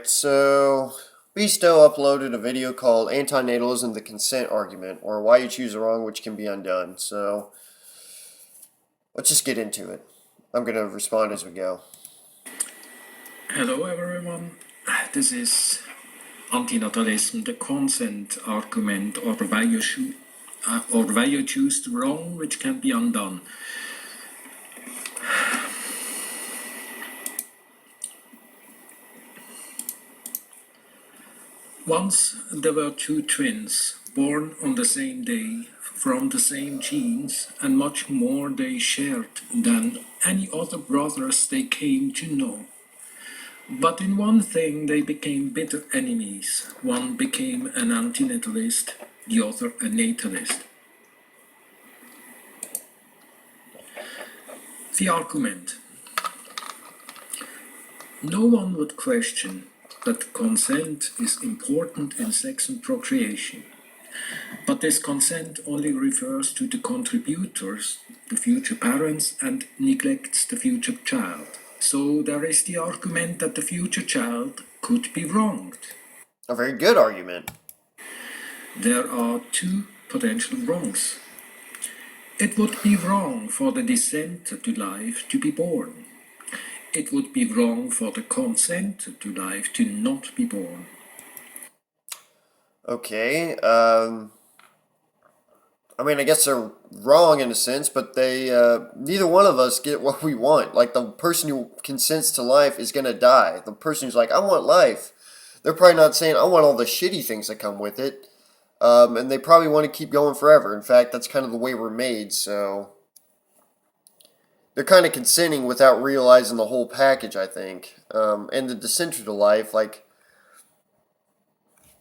Alright, so Besto uploaded a video called Antinatalism, the Consent Argument, or Why You Choose the Wrong Which Can Be Undone. So, let's just get into it. I'm going to respond as we go. Hello everyone, this is Antinatalism, the consent argument, or why you choose the wrong which can be undone. Once there were two twins, born on the same day, from the same genes, and much more they shared than any other brothers they came to know. But in one thing they became bitter enemies. One became an antinatalist, the other a natalist. The argument. No one would question that consent is important in sex and procreation. But this consent only refers to the contributors, the future parents, and neglects the future child. So there is the argument that the future child could be wronged. A very good argument. There are two potential wrongs. It would be wrong for the descent to life to be born. It would be wrong for the consent to life to not be born. Okay, I guess they're wrong in a sense, but neither one of us get what we want. Like, the person who consents to life is going to die. The person who's like, I want life, they're probably not saying, I want all the shitty things that come with it. And they probably want to keep going forever. In fact, that's kind of the way we're made, so they're kind of consenting without realizing the whole package, I think. And the dissenter to life, like,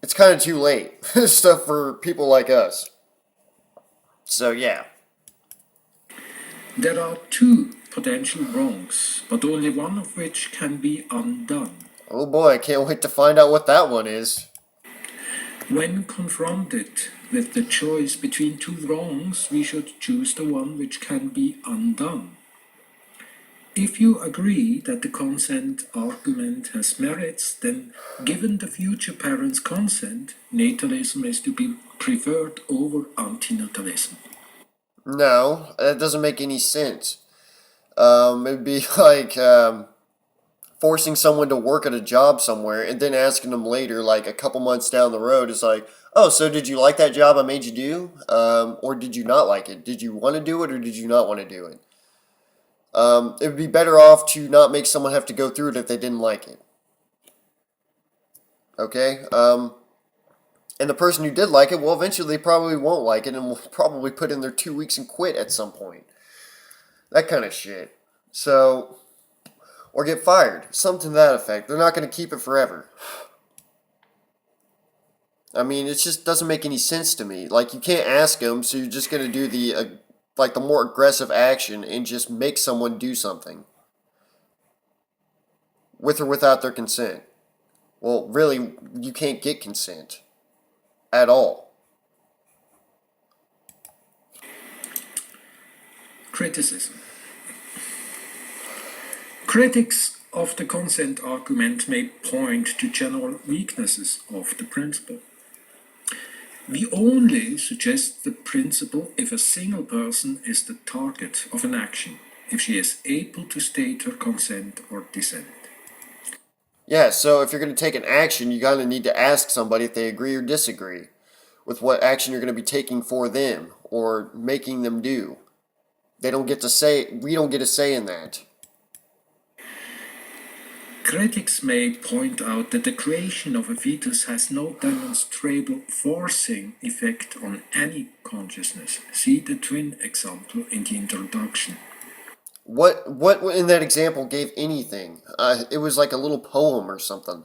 it's kind of too late. Stuff for people like us. So, yeah. There are two potential wrongs, but only one of which can be undone. Oh boy, I can't wait to find out what that one is. When confronted with the choice between two wrongs, we should choose the one which can be undone. If you agree that the consent argument has merits, then given the future parent's consent, natalism is to be preferred over antinatalism. No, that doesn't make any sense. It'd be like forcing someone to work at a job somewhere and then asking them later, like a couple months down the road, is like, oh, so did you like that job I made you do? Or did you not like it? Did you want to do it or did you not want to do it? It would be better off to not make someone have to go through it if they didn't like it. Okay? And the person who did like it, well, eventually they probably won't like it and will probably put in their 2 weeks and quit at some point. That kind of shit. So, or get fired. Something to that effect. They're not going to keep it forever. I mean, it just doesn't make any sense to me. Like, you can't ask them, so you're just going to do the more aggressive action and just make someone do something. With or without their consent. Well, really, you can't get consent. At all. Criticism. Critics of the consent argument may point to general weaknesses of the principle. We only suggest the principle if a single person is the target of an action, if she is able to state her consent or dissent. Yeah, so if you're going to take an action, you got to need to ask somebody if they agree or disagree with what action you're going to be taking for them or making them do. They don't get to say, we don't get a say in that. Critics may point out that the creation of a fetus has no demonstrable forcing effect on any consciousness. See the twin example in the introduction. What in that example gave anything? It was like a little poem or something.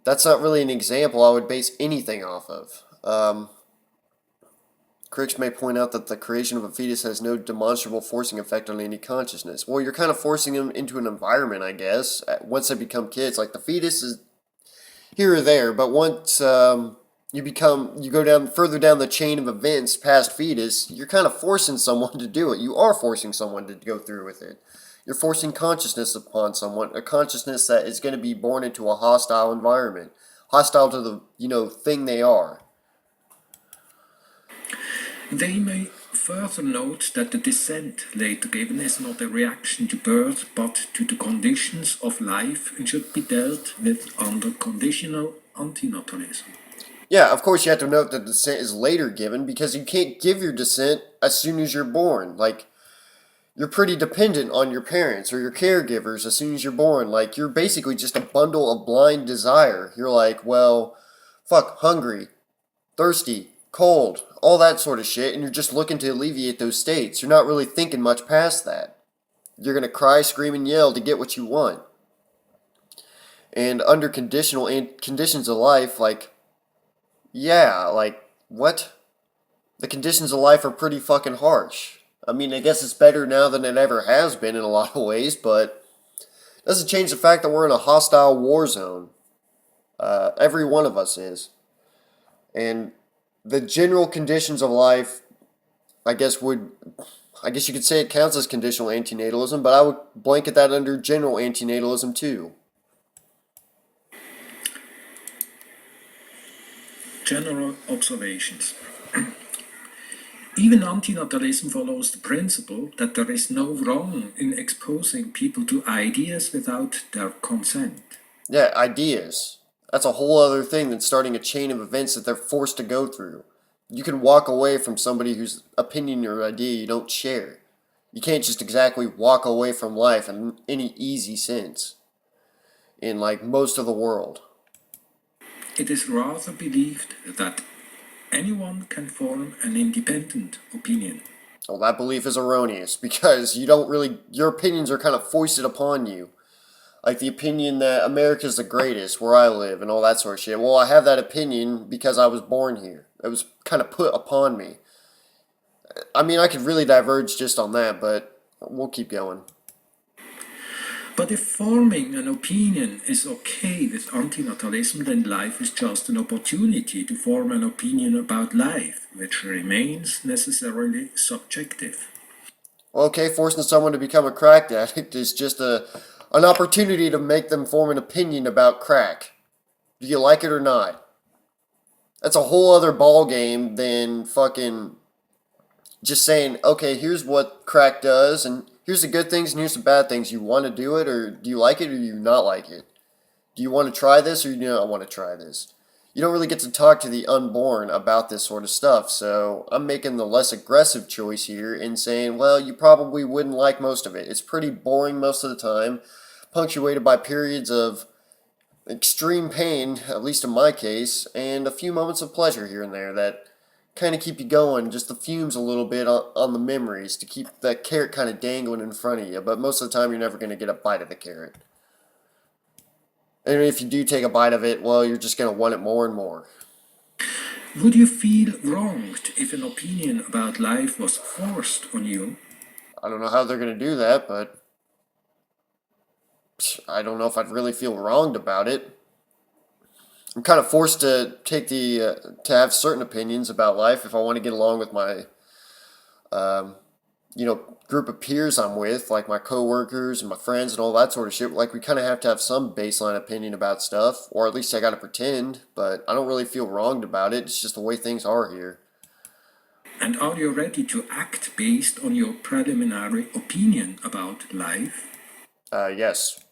That's not really an example I would base anything off of. Critics may point out that the creation of a fetus has no demonstrable forcing effect on any consciousness. Well, you're kind of forcing them into an environment, I guess, once they become kids. Like, the fetus is here or there, but once you go down further down the chain of events past fetus, you're kind of forcing someone to do it. You are forcing someone to go through with it. You're forcing consciousness upon someone, a consciousness that is going to be born into a hostile environment, hostile to the, thing they are. They may further note that the descent later given is not a reaction to birth but to the conditions of life and should be dealt with under conditional antinatalism. Yeah, of course you have to note that descent is later given because you can't give your descent as soon as you're born. Like, you're pretty dependent on your parents or your caregivers as soon as you're born. Like, you're basically just a bundle of blind desire. You're like, well, fuck, hungry, thirsty, cold, all that sort of shit, and you're just looking to alleviate those states. You're not really thinking much past that. You're going to cry, scream, and yell to get what you want. And under conditions of life, like, yeah, like, what? The conditions of life are pretty fucking harsh. I mean, I guess it's better now than it ever has been in a lot of ways, but it doesn't change the fact that we're in a hostile war zone. Every one of us is. And the general conditions of life, I guess you could say it counts as conditional antinatalism, but I would blanket that under general antinatalism too. General observations. Even antinatalism follows the principle that there is no wrong in exposing people to ideas without their consent. Yeah, ideas. That's a whole other thing than starting a chain of events that they're forced to go through. You can walk away from somebody whose opinion or idea you don't share. You can't just exactly walk away from life in any easy sense in like most of the world. It is rather believed that anyone can form an independent opinion. Well, that belief is erroneous because your opinions are kind of foisted upon you. Like the opinion that America's the greatest where I live and all that sort of shit. Well, I have that opinion because I was born here. It was kind of put upon me. I mean, I could really diverge just on that, but we'll keep going. But if forming an opinion is okay with antinatalism, then life is just an opportunity to form an opinion about life, which remains necessarily subjective. Well, okay, forcing someone to become a crack addict is just an opportunity to make them form an opinion about crack. Do you like it or not? That's a whole other ball game than fucking just saying, okay, here's what crack does, and here's the good things, and here's the bad things. You want to do it, or do you like it, or do you not like it? Do you want to try this, or do you not want to try this? You don't really get to talk to the unborn about this sort of stuff, so I'm making the less aggressive choice here in saying, well, you probably wouldn't like most of it. It's pretty boring most of the time, punctuated by periods of extreme pain, at least in my case, and a few moments of pleasure here and there that kind of keep you going, just the fumes a little bit on the memories to keep that carrot kind of dangling in front of you. But most of the time, you're never going to get a bite of the carrot. And if you do take a bite of it, well, you're just going to want it more and more. Would you feel wronged if an opinion about life was forced on you? I don't know how they're going to do that, but I don't know if I'd really feel wronged about it. I'm kind of forced to to have certain opinions about life if I want to get along with my, group of peers I'm with, like my coworkers and my friends and all that sort of shit. Like we kind of have to have some baseline opinion about stuff, or at least I got to pretend. But I don't really feel wronged about it. It's just the way things are here. And are you ready to act based on your preliminary opinion about life? Yes.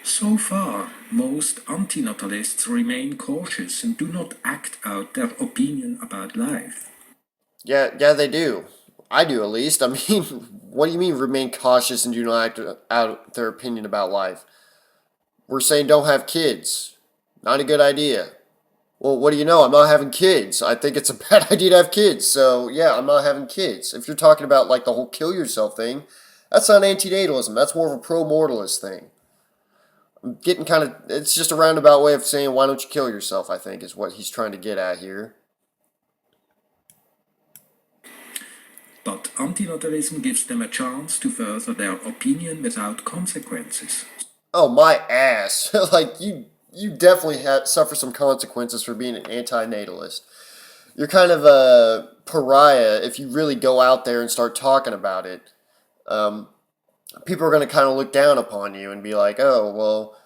So far, most antinatalists remain cautious and do not act out their opinion about life. Yeah, they do. I do at least. I mean, what do you mean remain cautious and do not act out their opinion about life? We're saying don't have kids. Not a good idea. Well, what do you know? I'm not having kids. I think it's a bad idea to have kids. So, yeah, I'm not having kids. If you're talking about like the whole kill yourself thing, that's not antinatalism. That's more of a pro-mortalist thing. I'm getting kind of, it's just a roundabout way of saying why don't you kill yourself, I think, is what he's trying to get at here. But antinatalism gives them a chance to further their opinion without consequences. Oh, my ass. Like, you definitely suffer some consequences for being an antinatalist. You're kind of a pariah if you really go out there and start talking about it. people are going to kind of look down upon you and be like, oh, well,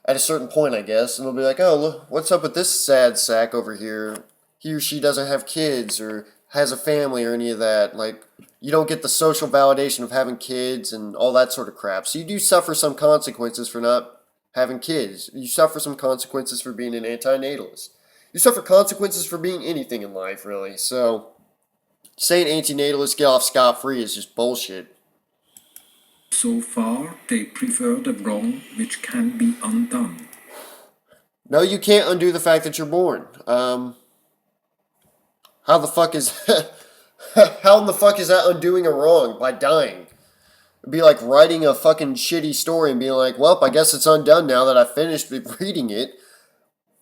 at a certain point, I guess, and they'll be like, oh, look, what's up with this sad sack over here? He or she doesn't have kids or has a family or any of that. Like, you don't get the social validation of having kids and all that sort of crap. So you do suffer some consequences for not having kids. You suffer some consequences for being an antinatalist. You suffer consequences for being anything in life, really. So saying antinatalists get off scot-free is just bullshit. So far, they prefer the wrong which can be undone. No, you can't undo the fact that you're born. How the fuck is how in the fuck is that undoing a wrong by dying? It'd be like writing a fucking shitty story and being like, well, I guess it's undone now that I finished reading it.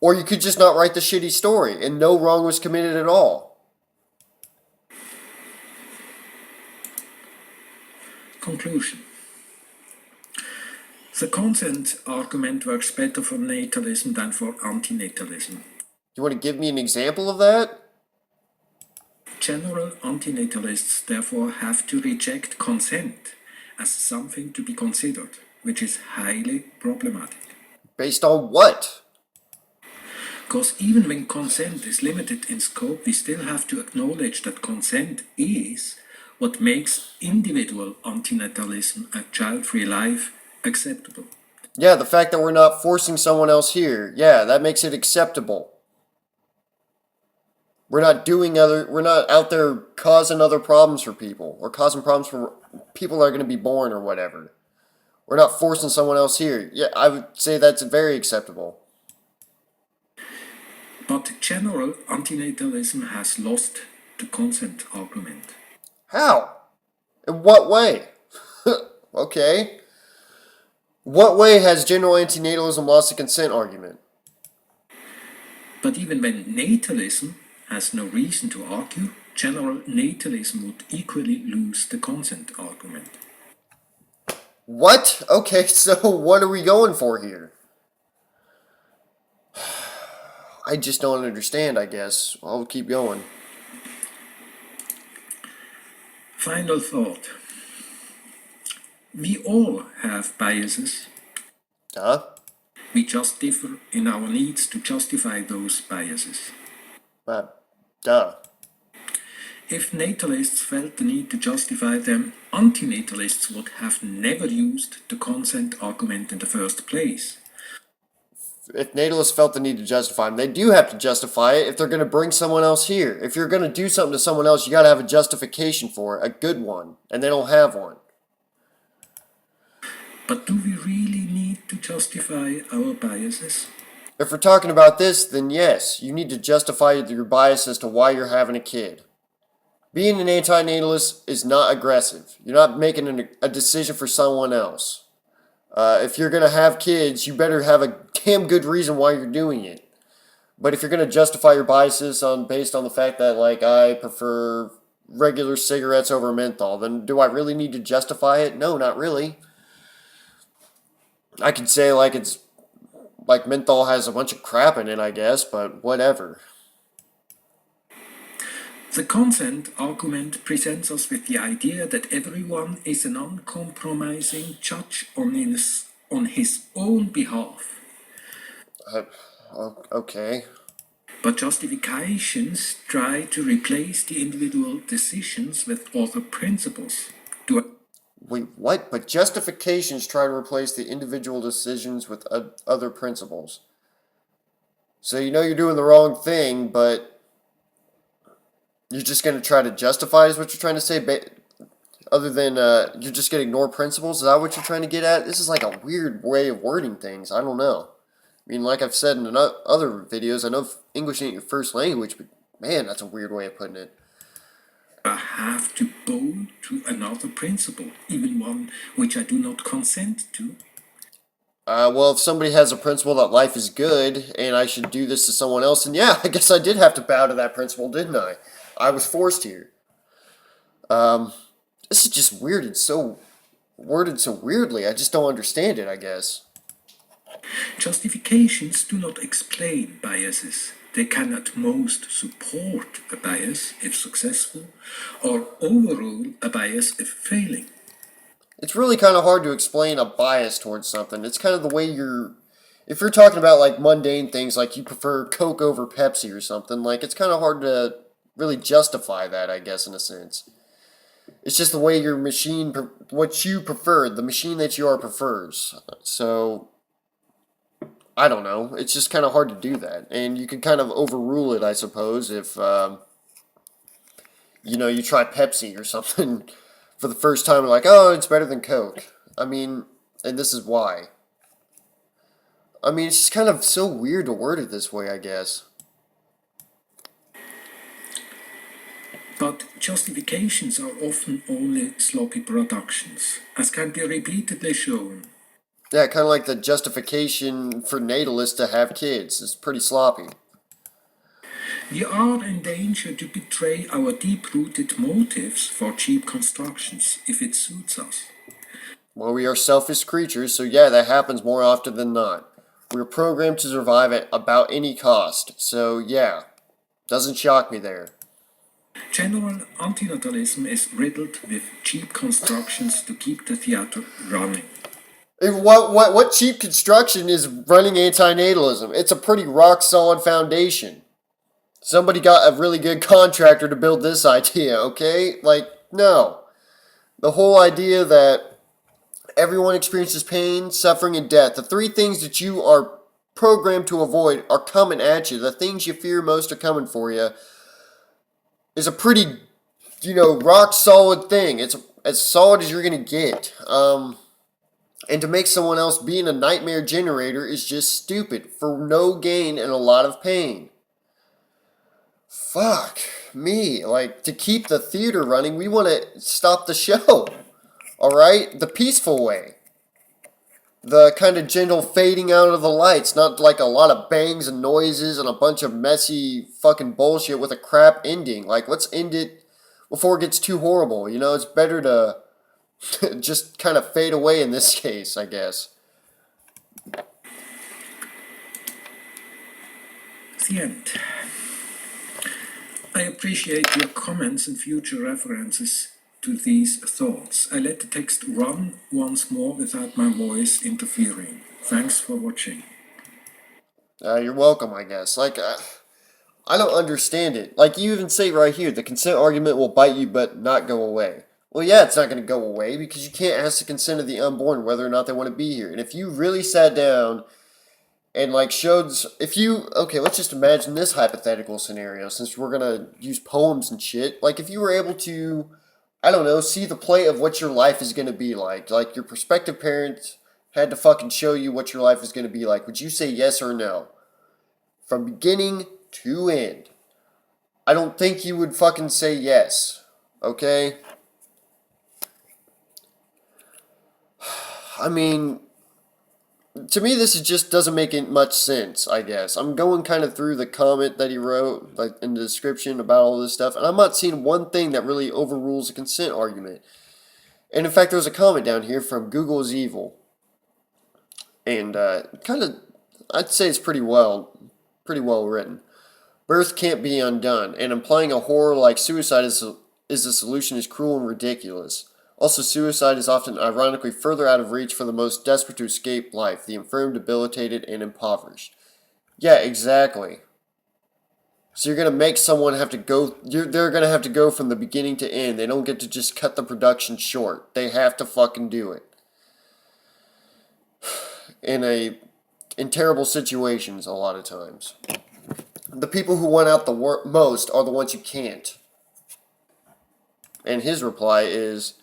Or you could just not write the shitty story and no wrong was committed at all. Conclusion. The consent argument works better for natalism than for antinatalism. You want to give me an example of that? General antinatalists therefore have to reject consent as something to be considered, which is highly problematic. Based on what? Because even when consent is limited in scope, we still have to acknowledge that consent is what makes individual antinatalism, a child-free life, acceptable. Yeah, the fact that we're not forcing someone else here. Yeah, that makes it acceptable. We're not out there causing other problems for people or causing problems for people that are going to be born or whatever. We're not forcing someone else here. Yeah, I would say that's very acceptable. But general antinatalism has lost the consent argument. How? In what way? Okay. What way has general antinatalism lost the consent argument? But even when natalism has no reason to argue, general natalism would equally lose the consent argument. What? Okay, so what are we going for here? I just don't understand, I guess. I'll keep going. Final thought. We all have biases. Duh. We just differ in our needs to justify those biases. Duh. If natalists felt the need to justify them, antinatalists would have never used the consent argument in the first place. If natalists felt the need to justify them, they do have to justify it if they're going to bring someone else here. If you're going to do something to someone else, you got to have a justification for it, a good one, and they don't have one. But do we really need to justify our biases? If we're talking about this, then yes, you need to justify your bias as to why you're having a kid. Being an antinatalist is not aggressive. You're not making a decision for someone else. If you're going to have kids, you better have a damn good reason why you're doing it. But if you're going to justify your biases based on the fact that, like, I prefer regular cigarettes over menthol, then do I really need to justify it? No, not really. I could say, like menthol has a bunch of crap in it, I guess, but whatever. The consent argument presents us with the idea that everyone is an uncompromising judge on his own behalf. Okay. But justifications try to replace the individual decisions with other principles. Wait, what? But justifications try to replace the individual decisions with other principles. So you know you're doing the wrong thing, but you're just going to try to justify is what you're trying to say? Other than you're just going to ignore principles? Is that what you're trying to get at? This is like a weird way of wording things. I don't know. I mean, like I've said in other videos, I know English ain't your first language, but man, that's a weird way of putting it. Have to bow to another principle, even one which I do not consent to. Well, if somebody has a principle that life is good and I should do this to someone else, then yeah, I guess I did have to bow to that principle, didn't I? I was forced here. This is just weird and so worded so weirdly. I just don't understand it, I guess. Justifications do not explain biases. They can at most support a bias if successful, or overrule a bias if failing. It's really kind of hard to explain a bias towards something. It's kind of the way if you're talking about like mundane things, like you prefer Coke over Pepsi or something, like it's kind of hard to really justify that, I guess, in a sense. It's just the way your machine, what you prefer, the machine that you are prefers. So, I don't know. It's just kind of hard to do that. And you can kind of overrule it, I suppose, if, you try Pepsi or something for the first time, like, oh, it's better than Coke. I mean, and this is why. I mean, it's just kind of so weird to word it this way, I guess. But justifications are often only sloppy productions, as can be repeatedly shown. Yeah, kind of like the justification for natalists to have kids. It's pretty sloppy. We are in danger to betray our deep-rooted motives for cheap constructions if it suits us. Well, we are selfish creatures, so yeah, that happens more often than not. We're programmed to survive at about any cost, so yeah, doesn't shock me there. General antinatalism is riddled with cheap constructions to keep the theater running. What cheap construction is running antinatalism? It's a pretty rock solid foundation. Somebody got a really good contractor to build this idea, okay? Like, no. The whole idea that everyone experiences pain, suffering, and death. The three things that you are programmed to avoid are coming at you. The things you fear most are coming for you. Is a pretty, rock solid thing. It's as solid as you're gonna get. And to make someone else being a nightmare generator is just stupid for no gain and a lot of pain. Fuck me. Like, to keep the theater running, we want to stop the show. Alright? The peaceful way. The kind of gentle fading out of the lights, not like a lot of bangs and noises and a bunch of messy fucking bullshit with a crap ending. Like, let's end it before it gets too horrible. It's better to just kind of fade away in this case, I guess. The end. I appreciate your comments and future references to these thoughts. I let the text run once more without my voice interfering. Thanks for watching. You're welcome, I guess. Like, I don't understand it. Like, you even say right here, the consent argument will bite you but not go away. Well, yeah, it's not going to go away because you can't ask the consent of the unborn whether or not they want to be here. And if you really sat down and, like, okay, let's just imagine this hypothetical scenario since we're going to use poems and shit. Like, if you were able to, I don't know, see the play of what your life is going to be like your prospective parents had to fucking show you what your life is going to be like, would you say yes or no? From beginning to end. I don't think you would fucking say yes. Okay? I mean, to me, just doesn't make much sense, I guess. I'm going kind of through the comment that he wrote, like in the description about all this stuff, and I'm not seeing one thing that really overrules a consent argument. And in fact, there's a comment down here from Google is Evil. And I'd say it's pretty well written. Birth can't be undone, and implying a horror like suicide is the solution is cruel and ridiculous. Also, suicide is often ironically further out of reach for the most desperate to escape life, the infirm, debilitated, and impoverished. Yeah, exactly. So you're going to make someone have to go, they're going to have to go from the beginning to end. They don't get to just cut the production short. They have to fucking do it. In terrible situations a lot of times. The people who want out the most are the ones who can't. And his reply is,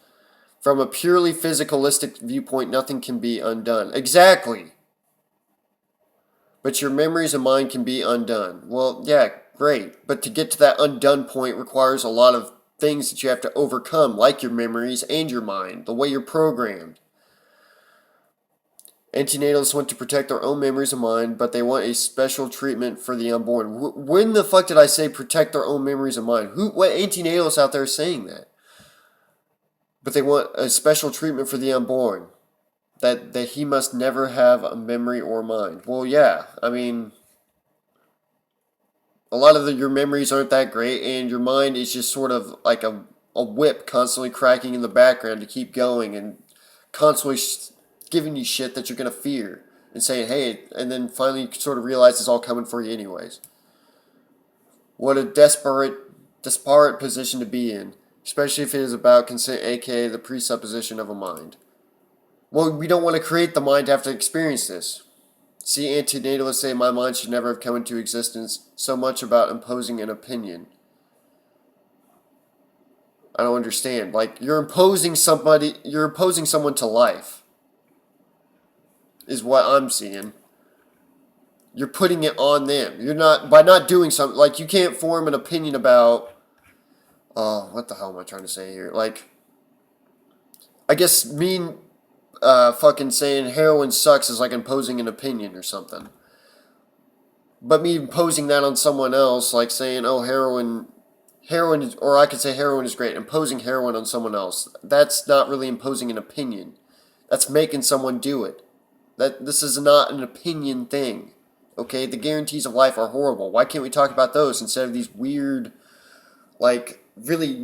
from a purely physicalistic viewpoint, nothing can be undone. Exactly. But your memories and mind can be undone. Well, yeah, great. But to get to that undone point requires a lot of things that you have to overcome, like your memories and your mind, the way you're programmed. Antinatalists want to protect their own memories and mind, but they want a special treatment for the unborn. When the fuck did I say protect their own memories and mind? What antinatalists out there is saying that? But they want a special treatment for the unborn. That he must never have a memory or mind. Well, yeah, I mean, a lot of your memories aren't that great, and your mind is just sort of like a whip constantly cracking in the background to keep going and constantly giving you shit that you're gonna fear and saying, hey, and then finally you sort of realize it's all coming for you anyways. What a disparate position to be in, especially if it is about consent, aka the presupposition of a mind. Well, we don't want to create the mind to have to experience this. See, antinatalists say my mind should never have come into existence, so much about imposing an opinion. I don't understand. Like, you're imposing someone to life, is what I'm seeing. You're putting it on them. You're not, by not doing something, like, you can't form an opinion about, what the hell am I trying to say here? Like, I guess fucking saying heroin sucks is like imposing an opinion or something. But me imposing that on someone else, like saying, oh, heroin is, or I could say heroin is great, imposing heroin on someone else, that's not really imposing an opinion. That's making someone do it. This is not an opinion thing. Okay, the guarantees of life are horrible. Why can't we talk about those instead of these weird, like, really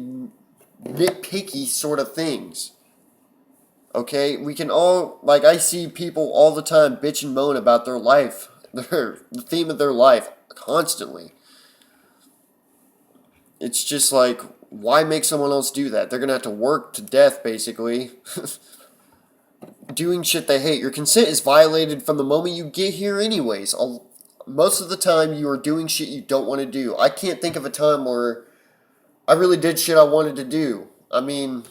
nitpicky sort of things? Okay, we can all, like, I see people all the time bitch and moan about their life, the theme of their life, constantly. It's just like, why make someone else do that? They're gonna have to work to death, basically, doing shit they hate. Your consent is violated from the moment you get here anyways. Most of the time, you are doing shit you don't want to do. I can't think of a time where I really did shit I wanted to do. I mean,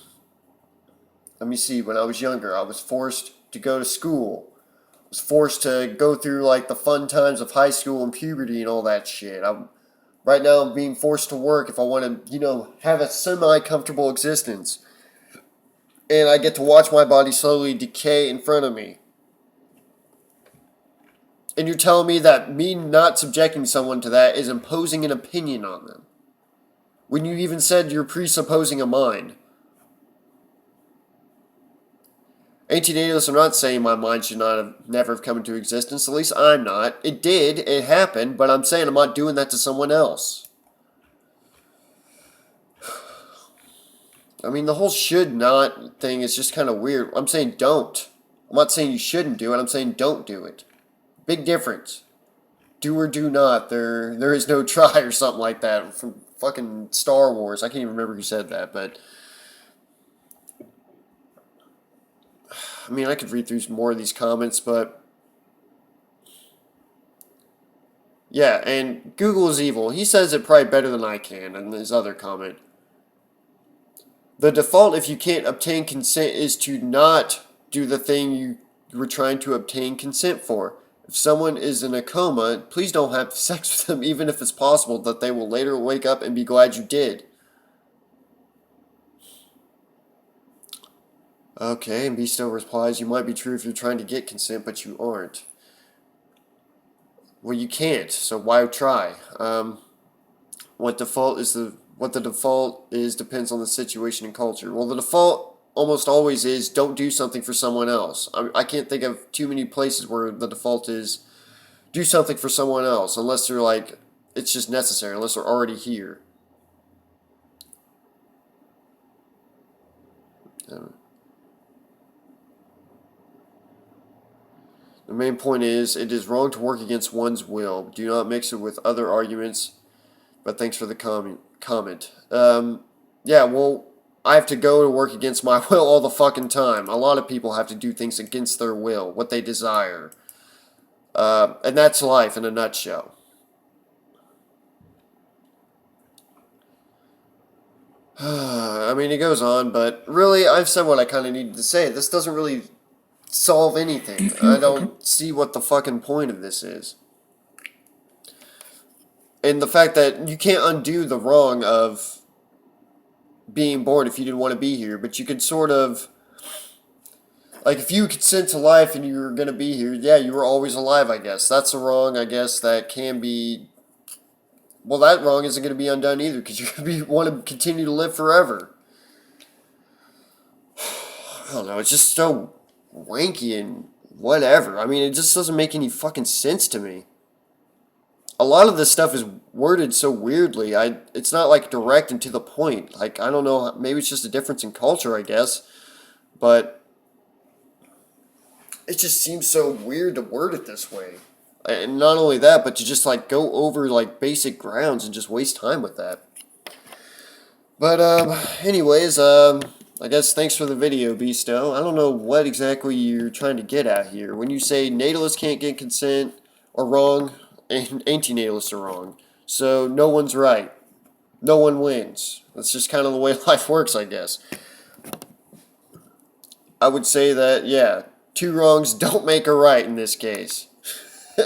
let me see, when I was younger, I was forced to go to school. I was forced to go through, like, the fun times of high school and puberty and all that shit. Right now, I'm being forced to work if I want to, have a semi-comfortable existence. And I get to watch my body slowly decay in front of me. And you're telling me that me not subjecting someone to that is imposing an opinion on them, when you even said you're presupposing a mind. Antinatalists are not saying my mind should never have come into existence. At least I'm not. It did. It happened. But I'm saying I'm not doing that to someone else. I mean, the whole should not thing is just kind of weird. I'm saying don't. I'm not saying you shouldn't do it. I'm saying don't do it. Big difference. Do or do not. There is no try or something like that from fucking Star Wars. I can't even remember who said that, but I mean, I could read through some more of these comments, but yeah, and Google is evil. He says it probably better than I can in his other comment. The default, if you can't obtain consent, is to not do the thing you were trying to obtain consent for. If someone is in a coma, please don't have sex with them, even if it's possible that they will later wake up and be glad you did. Okay, and B still replies, you might be true if you're trying to get consent, but you aren't. Well, you can't, so why try? What the default is depends on the situation and culture. Well, the default almost always is don't do something for someone else. I can't think of too many places where the default is do something for someone else, unless they're like, it's just necessary, unless they're already here. The main point is, it is wrong to work against one's will. Do not mix it with other arguments. But thanks for the comment. Yeah, well, I have to go to work against my will all the fucking time. A lot of people have to do things against their will, what they desire. And that's life in a nutshell. I mean, it goes on, but really, I've said what I kind of needed to say. This doesn't really solve anything. I don't see what the fucking point of this is. And the fact that you can't undo the wrong of being born if you didn't want to be here, but you could sort of, like, if you consent to life and you were going to be here, yeah, you were always alive, I guess. That's a wrong, I guess, that can be, well, that wrong isn't going to be undone either, because you're going to want to continue to live forever. I don't know, it's just so wanky and whatever. I mean, it just doesn't make any fucking sense to me. A lot of this stuff is worded so weirdly. It's not like direct and to the point. Like, I don't know, maybe it's just a difference in culture, I guess. But it just seems so weird to word it this way. And not only that, but to just like go over like basic grounds and just waste time with that. But anyways, I guess thanks for the video, Beasto. I don't know what exactly you're trying to get at here. When you say natalists can't get consent, or wrong, and antinatalists are wrong. So no one's right. No one wins. That's just kind of the way life works, I guess. I would say that, yeah, two wrongs don't make a right in this case.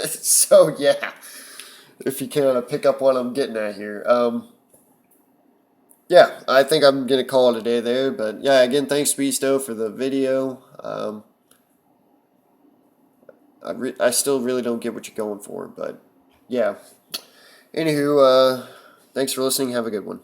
So, yeah, if you kind of pick up what I'm getting at here. Yeah, I think I'm going to call it a day there. But, yeah, again, thanks, Beasto, for the video. I still really don't get what you're going for. But, yeah. Anywho, thanks for listening. Have a good one.